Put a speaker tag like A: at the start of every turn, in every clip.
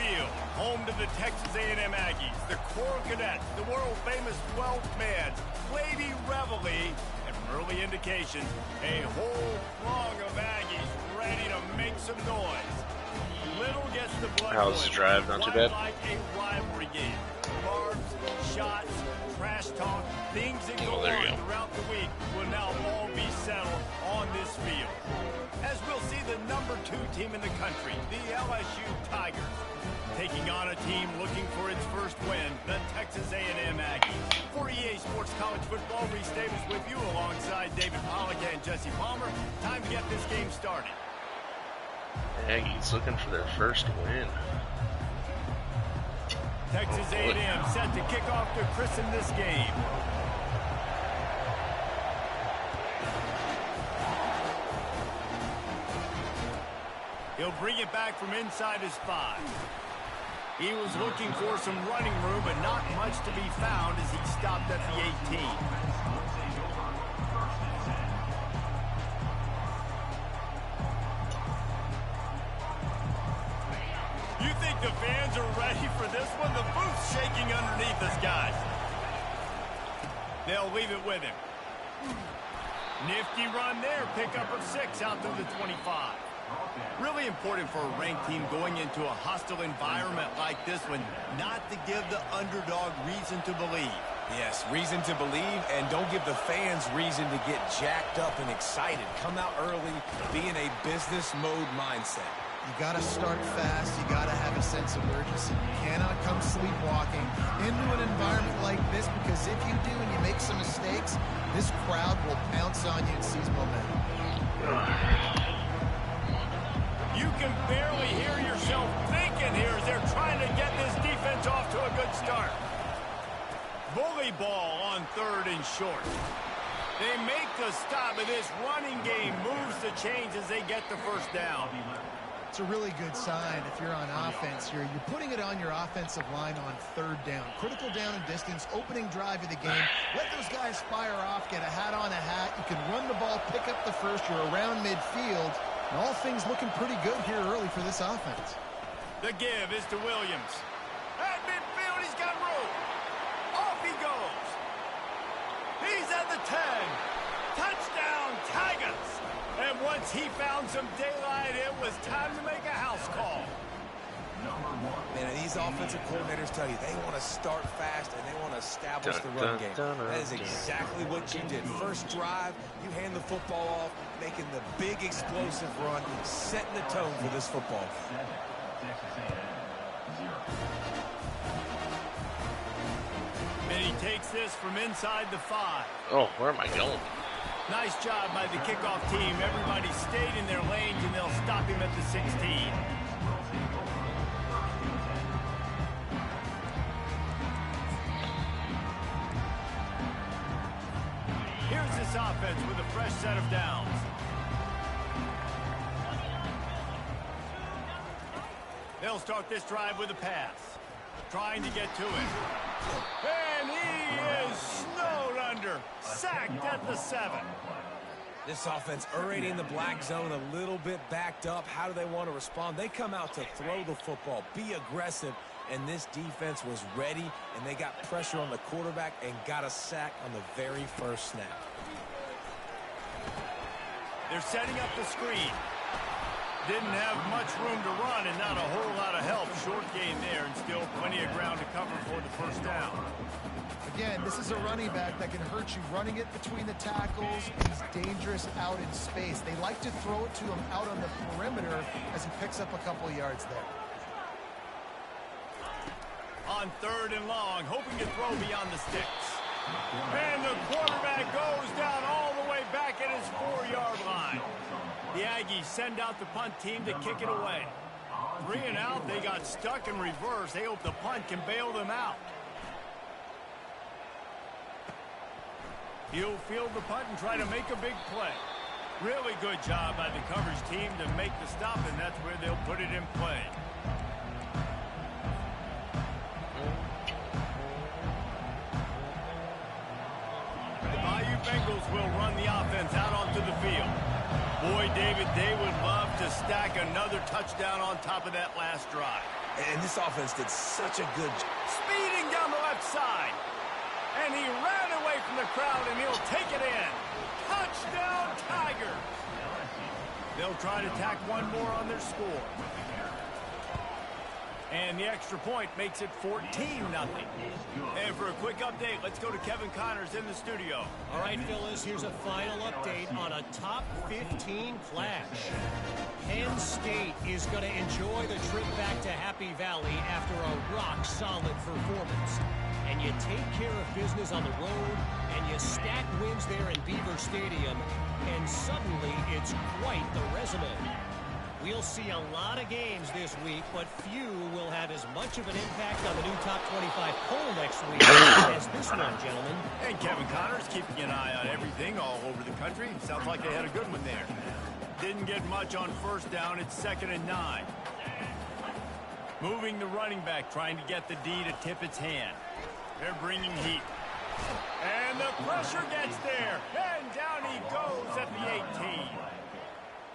A: Field, home to the Texas A&M Aggies, the Coral Cadets, the world-famous 12th man, Lady Reveille, and from early indications, a whole throng of Aggies ready to make some noise. Little gets the blood.
B: How's the drive? Not too bad.
A: Like a rivalry game. Barbs, shots, trash talk, things that go on throughout the week will now all be settled on this field. As we'll see the number 2 team in the country, the LSU Tigers, taking on a team looking for its first win, the Texas A&M Aggies. For EA Sports College Football, Reese Davis with you alongside David Pollack and Jesse Palmer. Time to get this game started.
B: Aggies looking for their first win.
A: Texas A&M set to kick off to christen this game. He'll bring it back from inside his 5. He was looking for some running room, but not much to be found as he stopped at the 18. You think the fans are ready for this one? The booth's shaking underneath us, guys. They'll leave it with him. Nifty run there. Pickup of 6 out to the 25. Really important for a ranked team going into a hostile environment like this one, not to give the underdog reason to believe.
C: Yes, reason to believe, and don't give the fans reason to get jacked up and excited. Come out early, be in a business mode mindset.
D: You got to start fast. You got to have a sense of urgency. You cannot come sleepwalking into an environment like this, because if you do and you make some mistakes, this crowd will pounce on you and seize momentum.
A: You can barely hear yourself thinking here as they're trying to get this defense off to a good start. Bully ball on 3rd and short. They make the stop, and this running game moves the chains as they get the first down.
D: It's a really good sign if you're on offense here. You're putting it on your offensive line on 3rd down. Critical down and distance, opening drive of the game. Let those guys fire off, get a hat on a hat. You can run the ball, pick up the first. You're around midfield. And all things looking pretty good here early for this offense.
A: The give is to Williams. At midfield, he's got room. Off he goes. He's at the 10. Touchdown, Tigers. And once he found some daylight, it was time to make a house call.
C: Man, these offensive coordinators tell you they want to start fast and they want to establish the run game. That is exactly what you did. First drive, you hand the football off, making the big explosive run, setting the tone for this football.
A: And he takes this from inside the 5.
B: Oh, where am I going?
A: Nice job by the kickoff team. Everybody stayed in their lanes, and they'll stop him at the 16. Here's this offense with a fresh set of downs. They'll start this drive with a pass. Trying to get to it. And he is snowed under. Sacked at the 7.
C: This offense already in the black zone, a little bit backed up. How do they want to respond? They come out to throw the football, be aggressive, and this defense was ready, and they got pressure on the quarterback and got a sack on the very first snap.
A: They're setting up the screen. Didn't have much room to run and not a whole lot of help. Short gain there and still plenty of ground to cover for the first down.
D: Again, this is a running back that can hurt you. Running it between the tackles, he's dangerous out in space. They like to throw it to him out on the perimeter as he picks up a couple of yards there.
A: On 3rd and long, hoping to throw beyond the sticks. And the quarterback goes down all the way back at his 4-yard line. The Aggies send out the punt team to kick it away. 3 and out, they got stuck in reverse. They hope the punt can bail them out. He'll field the punt and try to make a big play. Really good job by the coverage team to make the stop, and that's where they'll put it in play. The Bayou Bengals will run the offense out onto the field. Boy, David, they would love to stack another touchdown on top of that last drive.
C: And this offense did such a good job.
A: Speeding down the left side. And he ran away from the crowd, and he'll take it in. Touchdown, Tiger. They'll try to tack one more on their score. And the extra point makes it 14-0. And for a quick update, let's go to Kevin Connors in the studio.
E: All right, fellas, here's a final update on a top 15 clash. Penn State is going to enjoy the trip back to Happy Valley after a rock-solid performance. And you take care of business on the road, and you stack wins there in Beaver Stadium, and suddenly it's quite the resume. We'll see a lot of games this week, but few will have as much of an impact on the new top 25 poll next week as this one, gentlemen.
A: And Kevin Connors keeping an eye on everything all over the country. Sounds like they had a good one there. Didn't get much on first down. It's 2nd and 9. Moving the running back, trying to get the D to tip its hand. They're bringing heat. And the pressure gets there. And down he goes at the 18.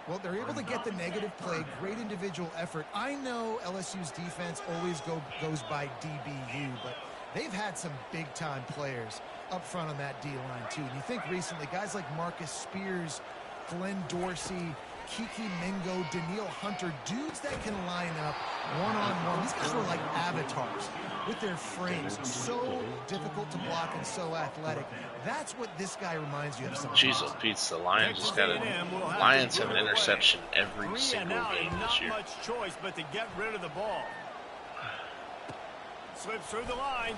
D: Well, they're able to get the negative play, great individual effort. I know LSU's defense always goes by DBU, but they've had some big-time players up front on that D-line, too. And you think recently, guys like Marcus Spears, Glenn Dorsey, Kiki Mingo, Daniil Hunter, dudes that can line up one-on-one. These guys were like avatars with their frames. So difficult to block and so athletic. That's what this guy reminds you of.
B: Jeez, oh Pete, the Lions just got Lions have an interception every single game this year.
A: Not much choice but to get rid of the ball. Slips through the line.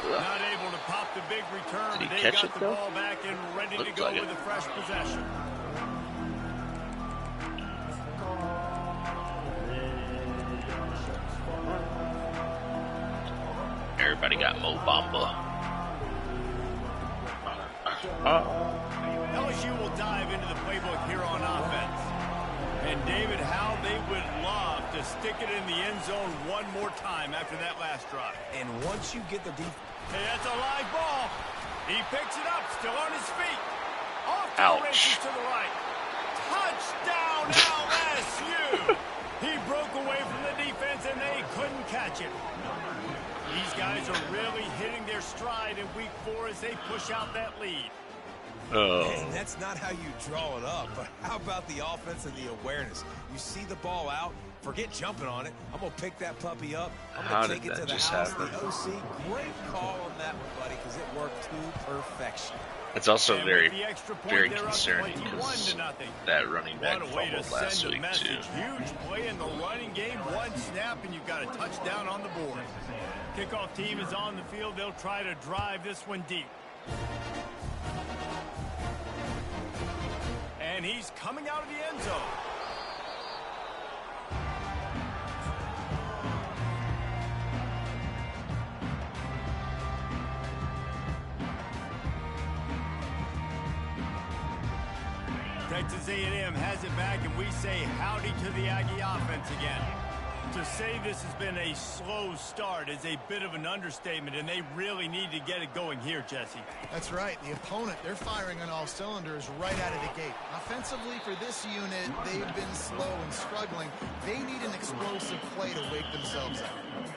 A: Not able to pop the big return.
B: Did he
A: They
B: catch
A: got
B: it,
A: the
B: though?
A: ball back and ready to
B: Looks
A: go
B: like
A: with
B: it.
A: a fresh possession.
B: Everybody got Mo Bamba.
A: LSU will dive into the playbook here on offense. And David, how they would love to stick it in the end zone one more time after that last drive.
C: And once you get the deep...
A: Hey, that's a live ball. He picks it up, still on his feet. Off to the races to the right. Touchdown, LSU! He broke away from the defense, and they couldn't catch it. These guys are really hitting their stride in week 4 as they push out that lead.
C: And that's not how you draw it up, but how about the offense and the awareness? You see the ball out, forget jumping on it. I'm going to pick that puppy up. I'm going to take it to the house. The OC, great call on that one, buddy, because it worked to perfection.
B: It's also very concerning because that running back fumbled last week, too.
A: Huge play in the running game. One snap, and you've got a touchdown on the board. Kickoff team is on the field. They'll try to drive this one deep. And he's coming out of the end zone. Texas A&M has it back, and we say howdy to the Aggie offense again. To say this has been a slow start is a bit of an understatement, and they really need to get it going here, Jesse.
D: That's right. The opponent, they're firing on all cylinders right out of the gate. Offensively, for this unit, they've been slow and struggling. They need an explosive play to wake themselves up.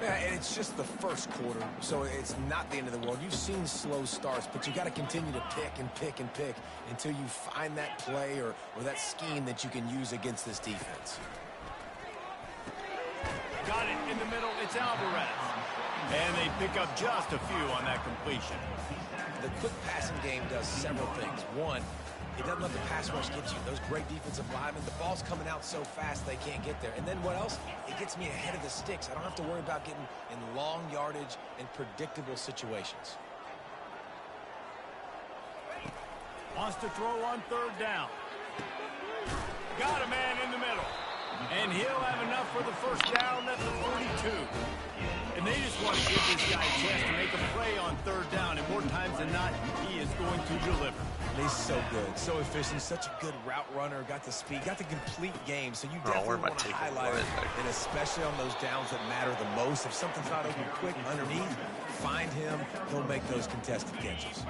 C: Yeah, and it's just the first quarter, so it's not the end of the world. You've seen slow starts, but you got to continue to pick and pick and pick until you find that play or that scheme that you can use against this defense.
A: Got it in the middle. It's Alvarez. And they pick up just a few on that completion.
C: The quick passing game does several things. One, it doesn't let the pass rush get you. Those great defensive linemen, the ball's coming out so fast they can't get there. And then what else? It gets me ahead of the sticks. I don't have to worry about getting in long yardage and predictable situations.
A: Wants to throw on 3rd down. Got a man in the middle. And he'll have enough for the first down at the 42. And they just want to give this guy a chance to make a play on 3rd down. And more times than not, he is going to deliver.
C: And he's so good, so efficient, such a good route runner, got the speed, got the complete game. So you definitely want to highlight it, and especially on those downs that matter the most. If something's not open quick underneath, find him. He'll make those contested catches.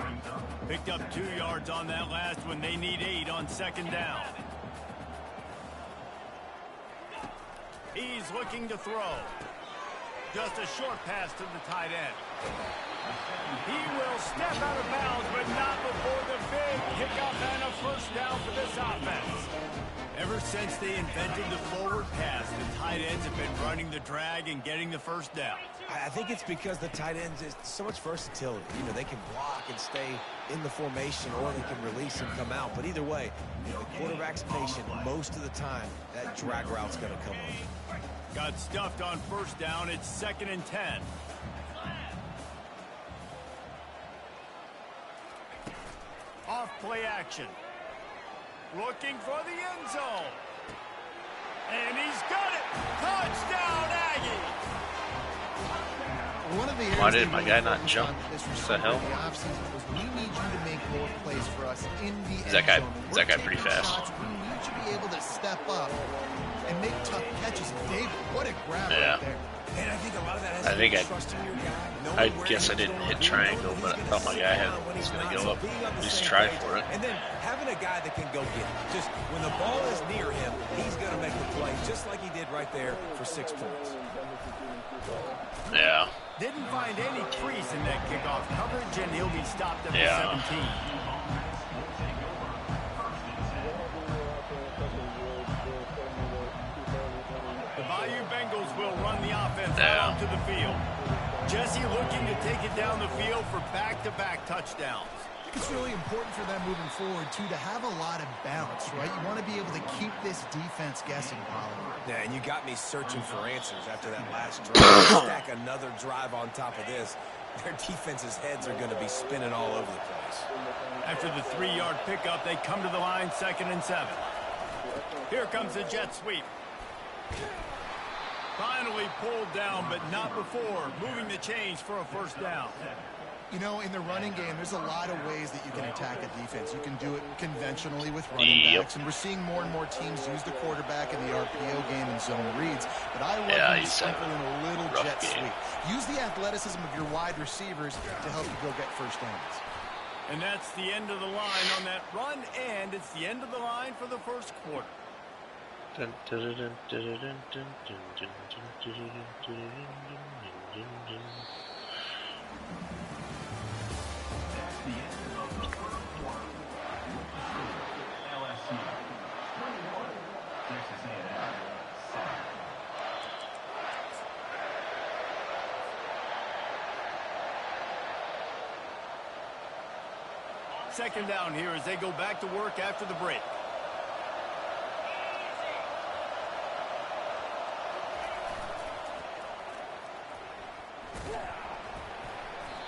A: Picked up 2 yards on that last one. They need 8 on second down. He's looking to throw. Just a short pass to the tight end. He will step out of bounds, but not before the big kickoff and a first down for this offense. Ever since they invented the forward pass, the tight ends have been running the drag and getting the first down.
C: I think it's because the tight ends is so much versatility. You know, they can block and stay in the formation, or they can release and come out. But either way, you know, the quarterback's patient most of the time. That drag route's going to come on.
A: Got stuffed on first down. It's 2nd and 10. Off play action. Looking for the end zone. And he's got it. Touchdown, Aggie.
D: One of the
B: Why did my guy not jump? What the hell?
D: We need you to make more plays for us in the
B: Is that guy pretty fast?
D: We need you to be able to step up and make tough catches. David, what a grab right there.
C: And I think a lot of that has
B: I think
C: trusting your guy.
B: I guess I didn't hit triangle, but I thought my guy was going to go up. At least try for it.
C: And then having a guy that can go get it. Just when the ball is near him, he's going to make the play, just like he did right there for 6 points.
B: Yeah.
A: Didn't find any crease in that kickoff coverage, and he'll be stopped at the 17. The Bayou Bengals will run the offense out to the field. Jesse looking to take it down the field for back-to-back touchdowns.
D: I think it's really important for them moving forward, too, to have a lot of balance, right? You want to be able to keep this defense guessing, Paulo.
C: Yeah, and you got me searching for answers after that last drive. Stack another drive on top of this. Their defense's heads are going to be spinning all over the place.
A: After the 3-yard pickup, they come to the line, 2nd and 7. Here comes the jet sweep. Finally pulled down, but not before moving the chains for a first down.
D: You know, in the running game, there's a lot of ways that you can attack a defense. You can do it conventionally with running backs, and we're seeing more and more teams use the quarterback in the RPO game and zone reads. But I love when you sprinkle in a little jet sweep. Use the athleticism of your wide receivers to help you go get first downs.
A: And that's the end of the line on that run, and it's the end of the line for the first quarter. Second down here as they go back to work after the break.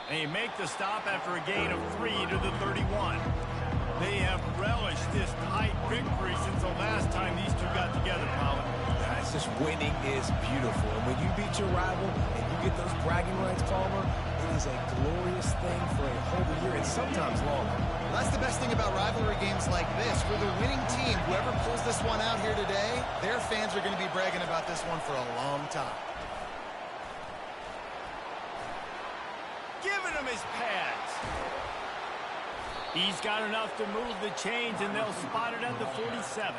A: And you make the stop after a gain of 3 to the 31. They have relished this tight victory since the last time these two got together, Colin.
C: It's just winning is beautiful. And when you beat your rival and you get those bragging rights, Palmer, it is a glorious thing for a whole year and sometimes longer.
D: Well, that's the best thing about rivalry games like this. For the winning team, whoever pulls this one out here today, their fans are going to be bragging about this one for a long time.
A: Giving him his pads. He's got enough to move the chains, and they'll spot it at the 47.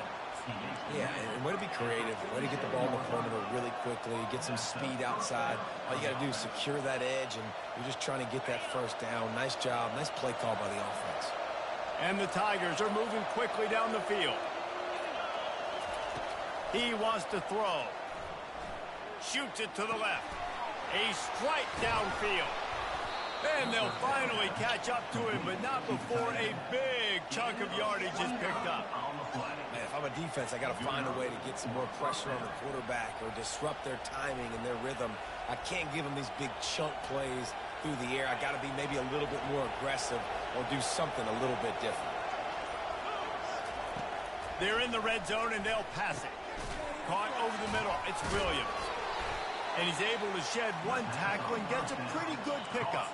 C: Yeah, and way to be creative, way to get the ball in the perimeter really quickly, get some speed outside. All you got to do is secure that edge, and you're just trying to get that first down. Nice job, nice play call by the offense.
A: And the Tigers are moving quickly down the field. He wants to throw. Shoots it to the left. A strike downfield. And they'll finally catch up to him, but not before a big chunk of yardage is picked up.
C: Man, if I'm a defense, I got to find a way to get some more pressure on the quarterback or disrupt their timing and their rhythm. I can't give them these big chunk plays through the air. I got to be maybe a little bit more aggressive or do something a little bit different.
A: They're in the red zone, and they'll pass it. Caught over the middle. It's Williams. And he's able to shed one tackle and gets a pretty good pickup.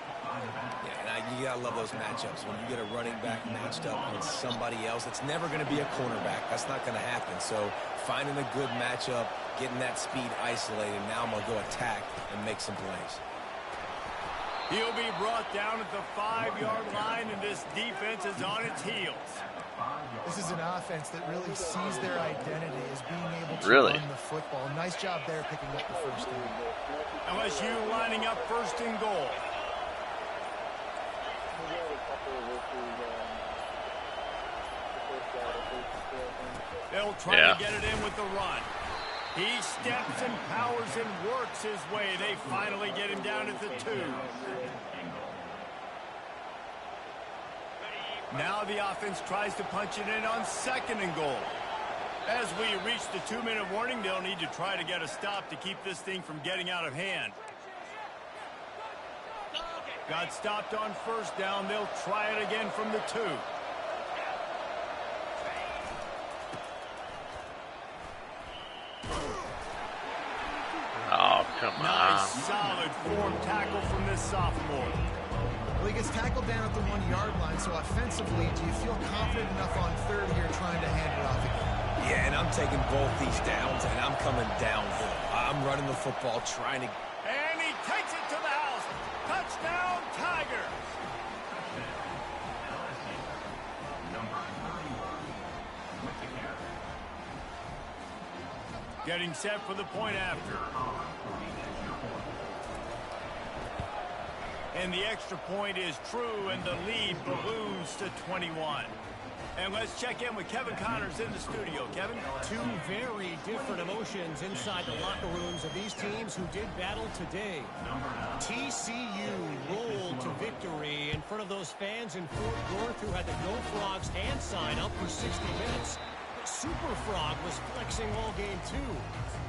C: You gotta love those matchups. When you get a running back matched up with somebody else, it's never going to be a cornerback. That's not going to happen. So finding a good matchup, getting that speed isolated. Now I'm going to go attack and make some plays.
A: He'll be brought down at the 5-yard line, and this defense is on its heels.
D: This is an offense that really sees their identity as being able to run the football. Nice job there picking up the first down.
A: LSU lining up first and goal. They'll try to get it in with the run. He steps and powers and works his way. They finally get him down at the 2. Now the offense tries to punch it in on second and goal. As we reach the 2-minute warning, they'll need to try to get a stop to keep this thing from getting out of hand. Got stopped on first down. They'll try it again from the 2.
B: Oh, come on.
A: Nice, solid form tackle from this sophomore.
D: Well, he gets tackled down at the 1-yard line, so offensively, do you feel confident enough on third here trying to hand it off again?
C: Yeah, and I'm taking both these downs, and I'm coming downhill. I'm running the football, trying to...
A: And he takes it to the house. Touchdown, Tigers. Getting set for the point after. And the extra point is true, and the lead balloons to 21. And let's check in with Kevin Connors in the studio. Kevin?
E: Two very different emotions inside the locker rooms of these teams who did battle today. TCU rolled to victory in front of those fans in Fort Worth who had the Go Frogs hand sign up for 60 minutes. Super Frog was flexing all game too.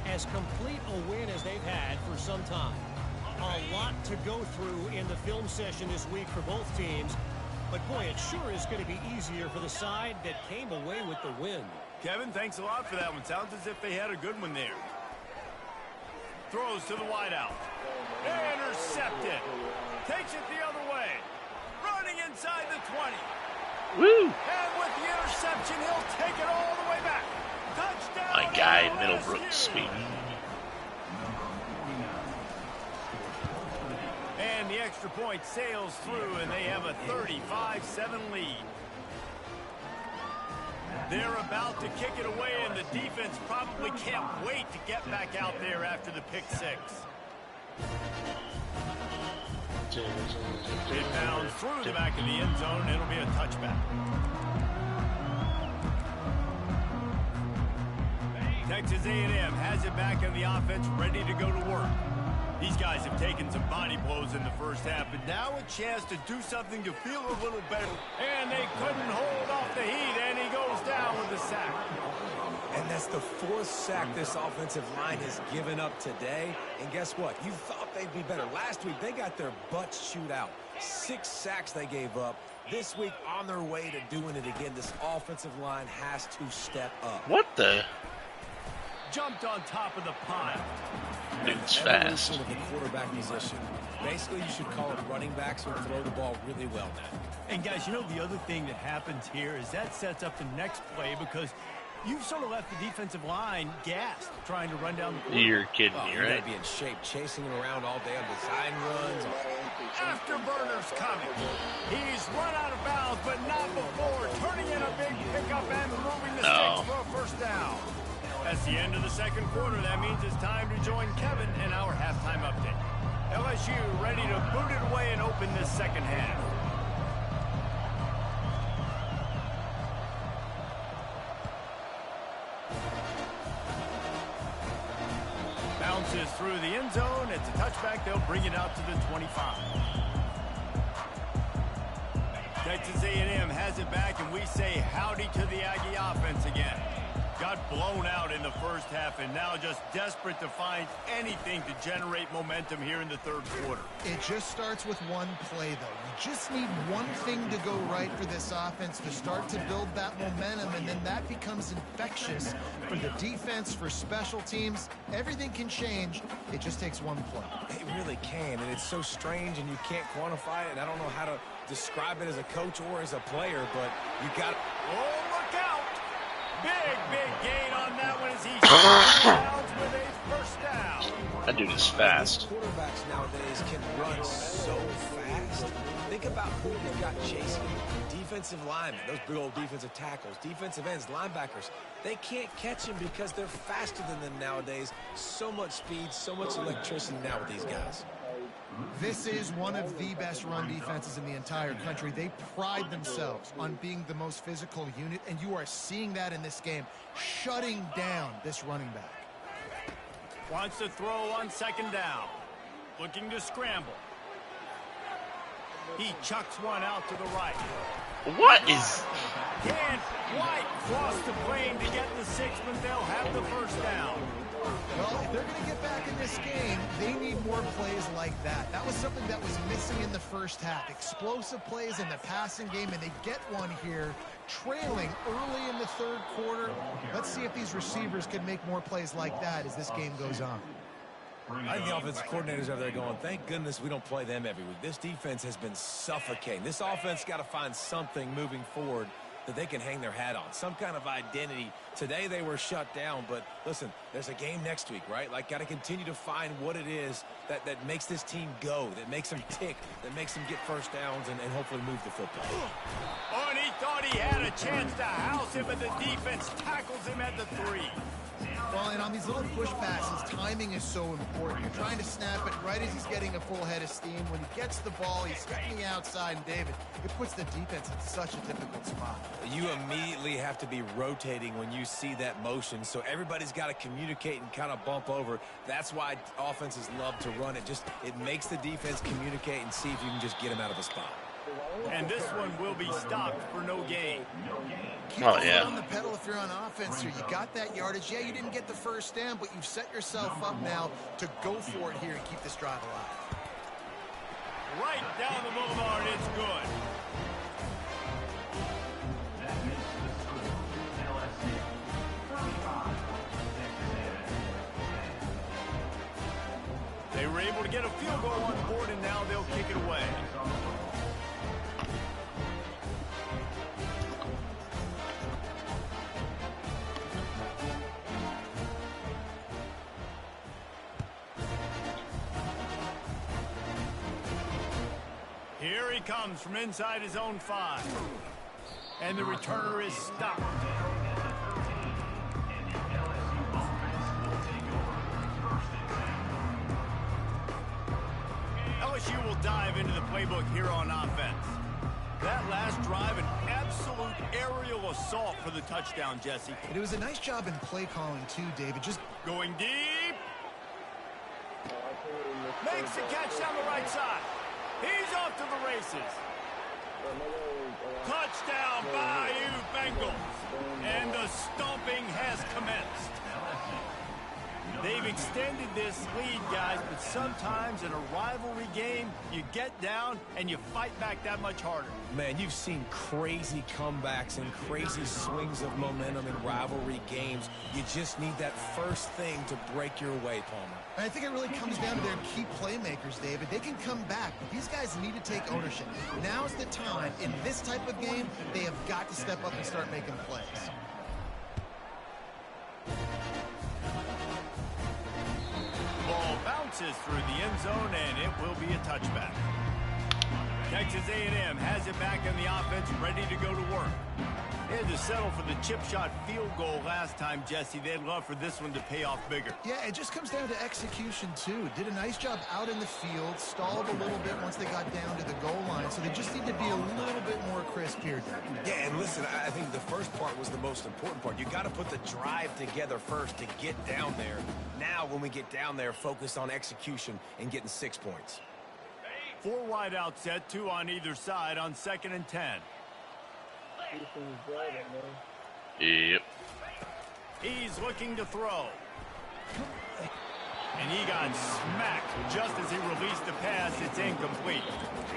E: As complete a win as they've had for some time. A lot to go through in the film session this week for both teams. But boy, it sure is going to be easier for the side that came away with the win.
A: Kevin, thanks a lot for that one. Sounds as if they had a good one there. Throws to the wideout. Intercepted. Takes it the other way. Running inside the 20.
B: Woo!
A: And with the interception, he'll take it all the way back. Touchdown.
B: My guy, Middlebrook, sweet.
A: And the extra point sails through, and they have a 35-7 lead. They're about to kick it away, and the defense probably can't wait to get back out there after the pick 6. It bounds through the back of the end zone, and it'll be a touchback. Texas A&M has it back in the offense, ready to go to work. These guys have taken some body blows in the first half, but now a chance to do something to feel a little better. And they couldn't hold off the heat, and he goes down with a sack.
C: And that's the 4th sack this offensive line has given up today. And guess what? You thought they'd be better. Last week, they got their butts chewed out. 6 sacks they gave up. This week, on their way to doing it again, this offensive line has to step up.
B: What the?
A: Jumped on top of the pile.
B: Dude's fast.
C: Of the quarterback position. Basically, you should call it running backs who throw the ball really well now.
A: And guys, you know the other thing that happens here is that sets up the next play because you've sort of left the defensive line gassed trying to run down the court.
B: You're kidding me, right?
C: You gotta be in shape, chasing him around all day on design runs.
A: Afterburner's coming. He's run out of bounds, but not before turning in a big pickup and moving the sticks for a first down. That's the end of the second quarter. That means it's time to join Kevin in our halftime update. LSU ready to boot it away and open this second half. Bounces through the end zone. It's a touchback. They'll bring it out to the 25. Texas A&M has it back, and we say howdy to the Aggie offense again. Got blown out in the first half and now just desperate to find anything to generate momentum here in the third quarter.
D: It just starts with one play, though. You just need one thing to go right for this offense to start to build that momentum, and then that becomes infectious for the defense, for special teams. Everything can change. It just takes one play.
C: It really can, and it's so strange, and you can't quantify it, and I don't know how to describe it as a coach or as a player, but you got to...
A: Oh, look out! Big gain on that one as he downs with a first down.
B: That dude is fast.
C: Quarterbacks nowadays can run so fast. Think about who you've got chasing you. Defensive linemen, those big old defensive tackles, defensive ends, linebackers. They can't catch him because they're faster than them nowadays. So much speed, so much electricity now with these guys.
D: This is one of the best run defenses in the entire country. They pride themselves on being the most physical unit, and you are seeing that in this game, shutting down this running back.
A: Wants to throw on second down. Looking to scramble. He chucks one out to the right.
B: What is...
A: Can't quite cross the plane to get the 6, but they'll have the first down.
D: Well, if they're going to get back in this game, they need more plays like that. That was something that was missing in the first half. Explosive plays in the passing game, and they get one here, trailing early in the third quarter. Let's see if these receivers can make more plays like that as this game goes on.
C: I think the offensive coordinators over there going, thank goodness we don't play them every week. This defense has been suffocating. This offense got to find something moving forward that they can hang their hat on, some kind of identity. Today they were shut down, but listen, there's a game next week, right? Like, got to continue to find what it is that makes this team go, that makes them tick, that makes them get first downs and hopefully move the football.
A: Oh, and he thought he had a chance to house him, but the defense tackles him at the 3.
D: Well, and on these little push passes, timing is so important. You're trying to snap it right as he's getting a full head of steam. When he gets the ball, he's stepping outside, and David, it puts the defense in such a difficult spot.
C: You immediately have to be rotating when you see that motion, so everybody's got to communicate and kind of bump over. That's why offenses love to run it. It makes the defense communicate and see if you can just get him out of a spot.
A: And this one will be stopped for no gain.
D: Keep on the pedal if you're on offense here. You got that yardage. Yeah, you didn't get the first down, but you've set yourself up now to go for it here and keep this drive alive.
A: Right down the boulevard, it's good. They were able to get a field goal on the board, and now they'll kick it away. Here he comes from inside his own 5. And the returner is stopped. LSU will dive into the playbook here on offense. That last drive, an absolute aerial assault for the touchdown, Jesse.
D: It was a nice job in play calling, too, David. Just
A: going deep. Makes the catch down the right side. He's off to the races. Touchdown, Bayou Bengals. And the stomping has commenced. They've extended this lead, guys, but sometimes in a rivalry game, you get down and you fight back that much harder.
C: Man, you've seen crazy comebacks and crazy swings of momentum in rivalry games. You just need that first thing to break your way, Palmer.
D: I think it really comes down to their key playmakers, David. They can come back, but these guys need to take ownership. Now's the time. In this type of game, they have got to step up and start making plays.
A: Ball bounces through the end zone, and it will be a touchback. Texas A&M has it back in the offense, ready to go to work. They had to settle for the chip shot field goal last time, Jesse. They'd love for this one to pay off bigger.
D: Yeah, it just comes down to execution, too. Did a nice job out in the field, stalled a little bit once they got down to the goal line, so they just need to be a little bit more crisp here.
C: Yeah, and listen, I think the first part was the most important part. You got to put the drive together first to get down there. Now, when we get down there, focus on execution and getting 6 points.
A: 4 wide out set, 2 on either side on 2nd and 10.
B: Yep.
A: He's looking to throw. And he got smacked just as he released the pass. It's incomplete.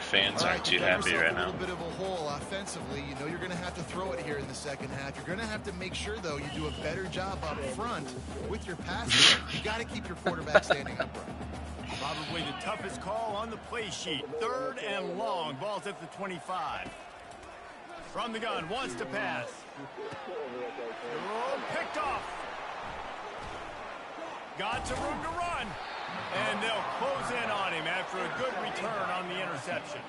B: Fans aren't too happy right now.
D: A little bit of a hole offensively. You know you're going to have to throw it here in the second half. You're going to have to make sure, though, you do a better job up front with your passing. You got to keep your quarterback standing upright.
A: Probably the toughest call on the play sheet. 3rd and long. Ball's at the 25. From the gun, wants to pass. Oh, picked off. Got some room to run. And they'll close in on him after a good return on the interception.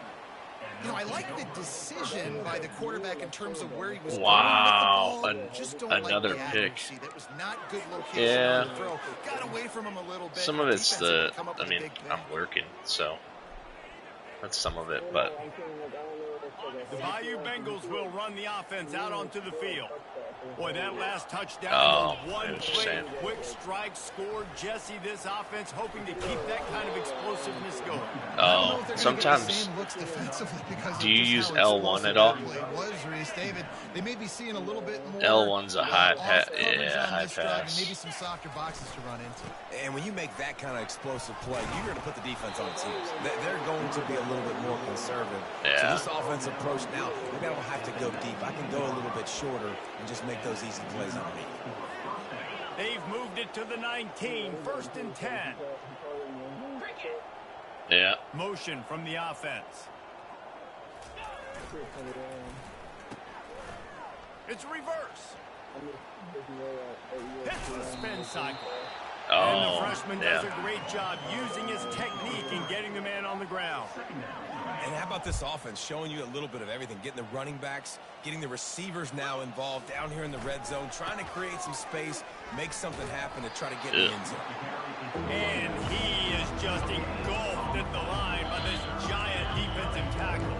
D: You know, I like the decision by the quarterback in terms of where he was
B: wow,
D: going with the ball. Just don't
B: another
D: like
B: pick.
D: That was not good location
B: yeah.
D: on the throw. Got away from him a little bit.
B: Some of it's the, I mean, I'm working, so that's some of it, but.
A: The Bayou Bengals will run the offense out onto the field. Boy, that last touchdown was one play, quick strike, scored. Jesse, this offense hoping to keep that kind of explosiveness going.
B: Oh, sometimes. Do you use L1 at all?
D: They may be seeing a little bit more.
B: L1's a high pass. Yeah, high pass.
D: Maybe some softer boxes to run into.
C: And when you make that kind of explosive play, you're going to put the defense on its heels. They're going to be a little bit more conservative.
B: Yeah.
C: So this offense approach now, maybe I don't have to go deep. I can go a little bit shorter and just make those easy plays on me.
A: They've moved it to the 19, 1st and 10.
B: Yeah.
A: Motion from the offense. It's reverse. Hits the spin cycle. And the freshman does a great job using his technique and getting the man on the ground.
C: And how about this offense showing you a little bit of everything, getting the running backs, getting the receivers now involved down here in the red zone, trying to create some space, make something happen to try to get in the end zone.
A: And he is just engulfed at the line by this giant defensive tackle.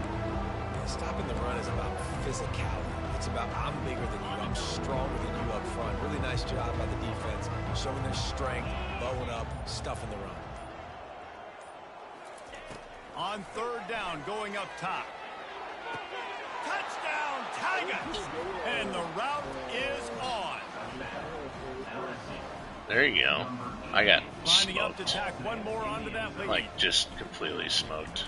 C: Stopping the run is about physicality. It's about I'm bigger than you, I'm stronger than you up front. Really nice job by the defense, showing their strength, bowing up, stuffing the run.
A: On 3rd down, going up top. Touchdown, Tigers! And the route is on.
B: There you go. I got
A: Lining up to
B: smoked.
A: tack one more onto that lead.
B: Like, just completely smoked.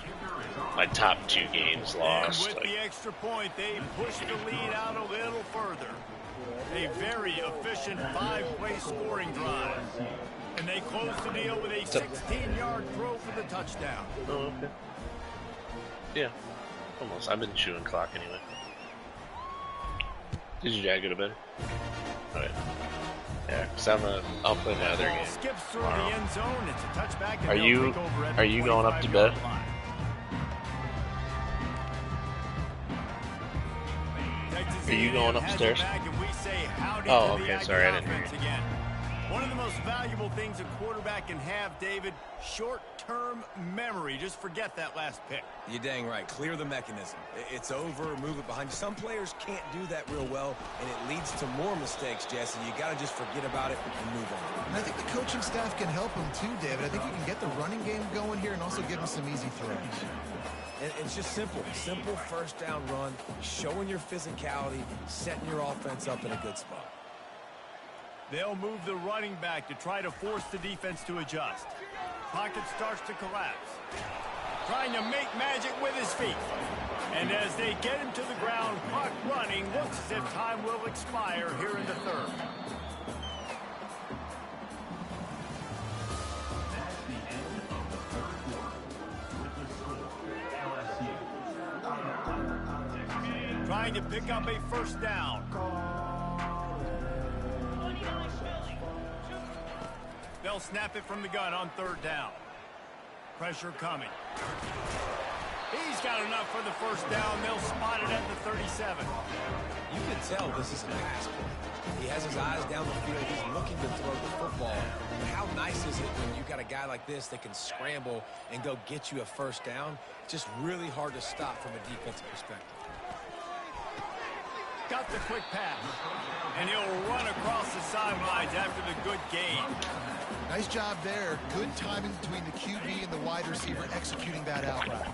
B: My top 2 games lost.
A: And with the extra point, they push the lead out a little further. A very efficient 5-play scoring drive. And they close the deal with a 16-yard throw for the touchdown.
B: Oh, okay. Yeah, almost. I've been chewing clock anyway. Did your dad go to bed? Alright. Yeah, because I'll play the other game.
A: Skips through the end zone. It's a touchback. And
B: Are you going up to bed? Are you going upstairs? Oh, okay, sorry, I didn't hear you.
A: One of the most valuable things a quarterback can have, David, short-term memory. Just forget that last pick.
C: You're dang right. Clear the mechanism. It's over, move it behind you. Some players can't do that real well, and it leads to more mistakes, Jesse. You got to just forget about it and move on.
D: And I think the coaching staff can help him too, David. I think you can get the running game going here and also give him some easy throws.
C: And it's just simple 1st down run, showing your physicality, setting your offense up in a good spot.
A: They'll move the running back to try to force the defense to adjust. Pocket starts to collapse. Trying to make magic with his feet. And as they get him to the ground, clock running, looks as if time will expire here in the 3rd. Trying to pick up a 1st down. They'll snap it from the gun on 3rd down. Pressure coming. He's got enough for the 1st down. They'll spot it at the 37.
C: You can tell this is a pass play. He has his eyes down the field. He's looking to throw the football. But how nice is it when you got a guy like this that can scramble and go get you a 1st down? Just really hard to stop from a defensive perspective.
A: Got the quick pass. And he'll run across the sidelines after the good gain.
D: Nice job there. Good timing between the QB and the wide receiver executing that out route.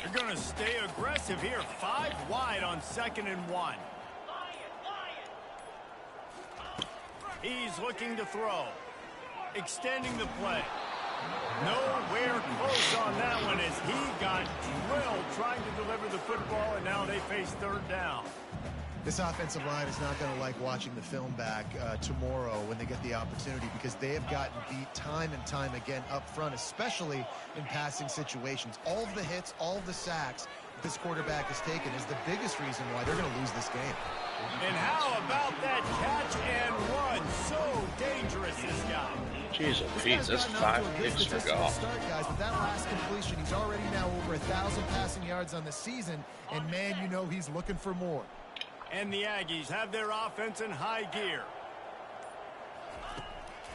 A: You're going to stay aggressive here. 5 wide on 2nd and 1. He's looking to throw. Extending the play. Nowhere close on that one as he got drilled trying to deliver the football, and now they face third down.
D: This offensive line is not going to like watching the film back tomorrow when they get the opportunity, because they have gotten beat time and time again up front, especially in passing situations. All of the hits, all of the sacks this quarterback has taken is the biggest reason why they're going to lose this game.
A: And how about that catch and run? So dangerous, this guy.
B: Jeez, that's 5 picks for golf.
D: Start, guys, with that last completion, he's already now over 1,000 passing yards on the season, and man, you know he's looking for more.
A: And the Aggies have their offense in high gear.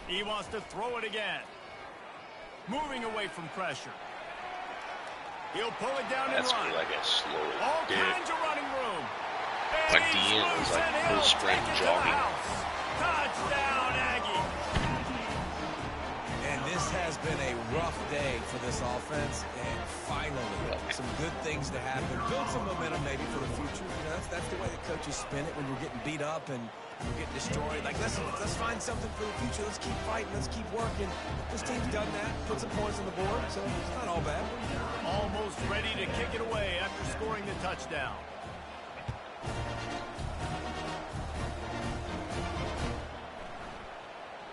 A: He wants to throw it again. Moving away from pressure. He'll pull it down and run.
B: That's like a slow
A: All kinds of running room.
B: Like the end was like full sprint jogging.
A: Touchdown, Aggie.
C: And this has been a rough day for this offense, and finally some good things to happen. Build some momentum maybe for the future. You know, that's the way the coaches spin it when you're getting beat up and you're getting destroyed. Like, let's find something for the future. Let's keep fighting. Let's keep working. This team's done that. Put some points on the board, so it's not all bad.
A: Almost ready to kick it away after scoring the touchdown.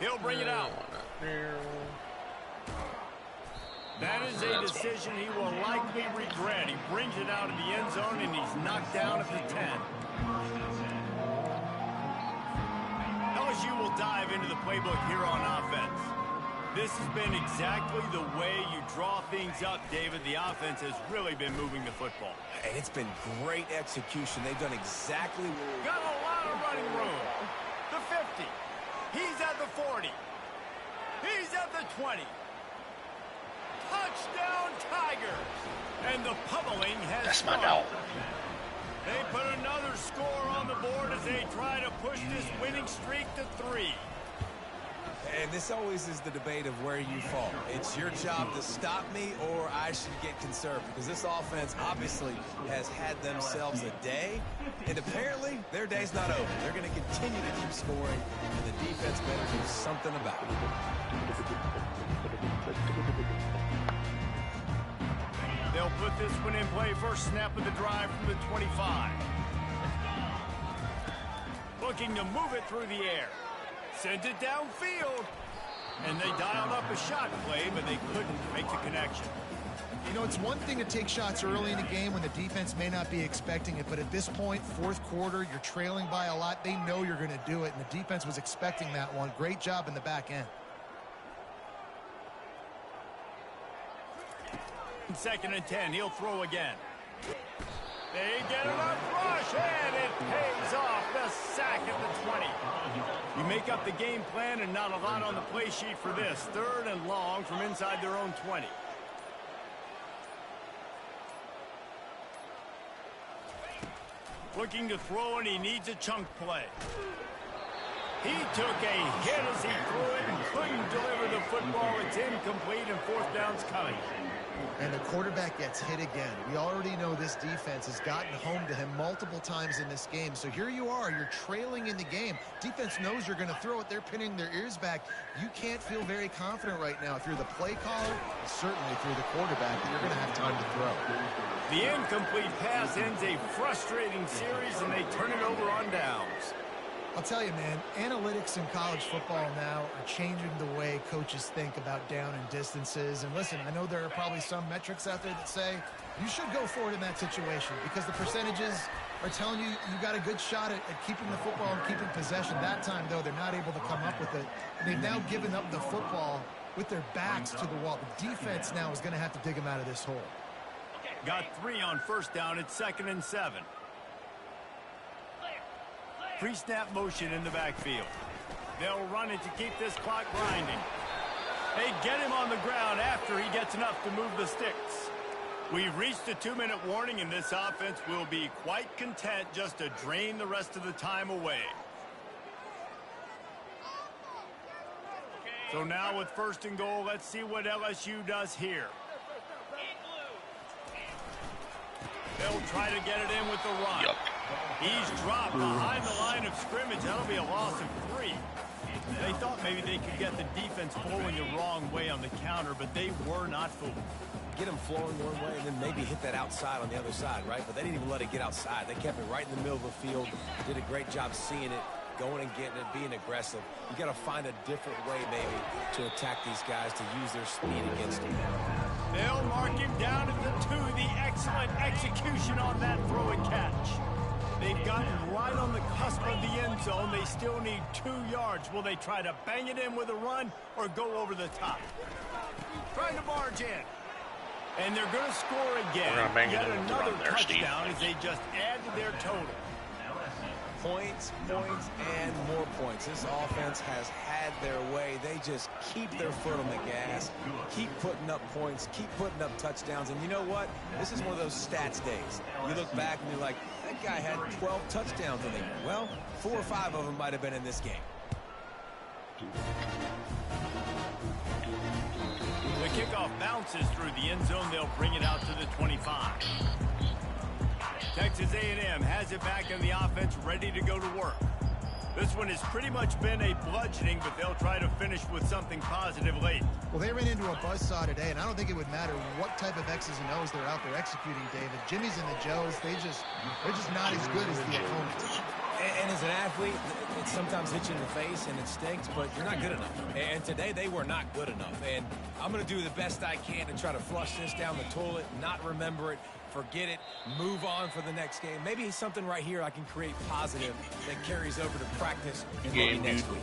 A: He'll bring it out. That is a decision he will likely regret. He brings it out of the end zone, and he's knocked down at the 10. LSU will dive into the playbook here on offense. This has been exactly the way you draw things up, David. The offense has really been moving the football.
C: And it's been great execution. They've done exactly what...
A: Got a lot of running room. The 50. He's at the 40. He's at the 20. Touchdown, Tigers. And the pummeling has started. They put another score on the board as they try to push this winning streak to 3.
C: And this always is the debate of where you fall. It's your job to stop me, or I should get conservative, because this offense obviously has had themselves a day, and apparently their day's not over. They're going to continue to keep scoring, and the defense better do something about it.
A: They'll put this one in play. First snap of the drive from the 25. Looking to move it through the air. Sent it downfield. And they dialed up a shot play, but they couldn't make the connection.
D: You know, it's one thing to take shots early in the game when the defense may not be expecting it, but at this point, fourth quarter, you're trailing by a lot. They know you're going to do it, and the defense was expecting that one. Great job in the back end.
A: Second and 10, he'll throw again. They get an up rush, and it pays off. The sack at the 20. You make up the game plan, and not a lot on the play sheet for this. Third and long from inside their own 20. Looking to throw, and he needs a chunk play. He took a hit as he threw it and couldn't deliver the football. It's incomplete, and fourth down's coming.
D: And the quarterback gets hit again. We already know this defense has gotten home to him multiple times in this game. So here you are. You're trailing in the game. Defense knows you're going to throw it. They're pinning their ears back. You can't feel very confident right now. If you're the play caller, certainly if you're the quarterback, you're going to have time to throw.
A: The incomplete pass ends a frustrating series, and they turn it over on downs.
D: I'll tell you, man, analytics in college football now are changing the way coaches think about down and distances. And listen, I know there are probably some metrics out there that say you should go for it in that situation because the percentages are telling you you got a good shot at keeping the football and keeping possession. That time, though, they're not able to come up with it. And they've now given up the football with their backs to the wall. The defense now is going to have to dig them out of this hole.
A: Got 3 on first down. It's 2nd and 7. Pre-snap motion in the backfield. They'll run it to keep this clock grinding. They get him on the ground after he gets enough to move the sticks. We've reached a 2-minute warning, and this offense will be quite content just to drain the rest of the time away. So now with 1st and goal, let's see what LSU does here. They'll try to get it in with the run.
B: Yep.
A: He's dropped behind the line of scrimmage. That'll be a loss of 3. They thought maybe they could get the defense flowing the wrong way on the counter, but they were not fooled.
C: Get them flowing one way and then maybe hit that outside on the other side, right? But they didn't even let it get outside. They kept it right in the middle of the field. Did a great job seeing it, going and getting it, being aggressive. You got to find a different way maybe to attack these guys, to use their speed against them.
A: They'll mark him down at the 2. The excellent execution on that throw and catch. They've gotten right on the cusp of the end zone. They still need 2 yards. Will they try to bang it in with a run or go over the top? Trying to barge in. And they're going to score again. Yet another touchdown as they just add to their total.
C: Points, points, and more points. This offense has had their way. They just keep their foot on the gas, keep putting up points, keep putting up touchdowns. And you know what? This is one of those stats days. You look back and you're like, that guy had 12 touchdowns in it. Well, 4 or 5 of them might have been in this game.
A: The kickoff bounces through the end zone. They'll bring it out to the 25. Texas A&M has it back in the offense, ready to go to work. This one has pretty much been a bludgeoning, but they'll try to finish with something positive late.
D: Well, they ran into a buzzsaw today, and I don't think it would matter what type of X's and O's they're out there executing, David. Jimmy's and the Joes, they're just not as good as the opponents.
C: And as an athlete, it sometimes hits you in the face and it stinks, but you're not good enough. And today they were not good enough. And I'm going to do the best I can to try to flush this down the toilet, not remember it, forget it, move on for the next game. Maybe something right here I can create positive that carries over to practice and maybe next week.